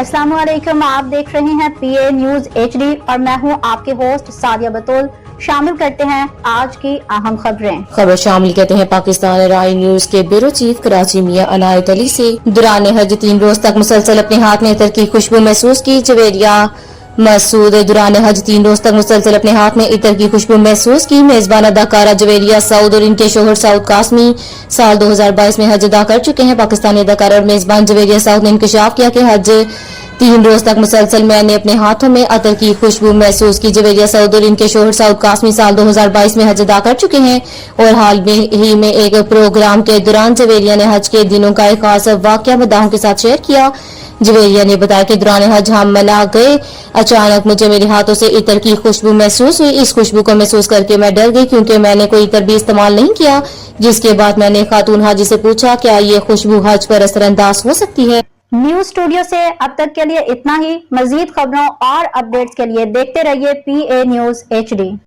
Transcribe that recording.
अस्सलाम वालेकुम, आप देख रहे हैं PA न्यूज HD और मैं हूं आपके होस्ट सादिया बतूल। शामिल करते हैं आज की अहम खबरें। खबर शामिल करते हैं पाकिस्तान राय न्यूज के ब्यूरो चीफ कराची मियां अनायत अली से। दौरान हज 3 रोज तक मुसलसल अपने हाथ में इतर की खुशबू महसूस की। जवेरिया मसूद दौरान हज 3 रोज तक मुसलसल अपने हाथ में इतर की खुशबू महसूस की। मेजबान अदाकारा जवेरिया सऊद और इनके शोहर सऊद कासमी साल 2022 में हज अदा कर चुके हैं। पाकिस्तानी अदाकारा और मेजबान जवेरिया सऊद ने इंकशाफ किया कि हज 3 रोज तक मुसलसल मैंने अपने हाथों में अतर की खुशबू महसूस की। जवेरिया सऊद और इनके शोहर सऊद कासमी साल 2022 में हज अदा कर चुके हैं और हाल ही में एक प्रोग्राम के दौरान जवेरिया ने हज के दिनों का एक खास वाकया मद्दाहों के साथ शेयर किया। जवेरिया ने बताया कि दौरान हज हम मना गए, अचानक मुझे मेरे हाथों से इतर की खुशबू महसूस हुई। इस खुशबू को महसूस करके मैं डर गई क्योंकि मैंने कोई इतर भी इस्तेमाल नहीं किया। जिसके बाद मैंने खातून हाजी से पूछा क्या ये खुशबू हज पर असरअंदाज हो सकती है। न्यूज स्टूडियो से अब तक के लिए इतना ही। मजीद खबरों और अपडेट्स के लिए देखते रहिए PA न्यूज HD।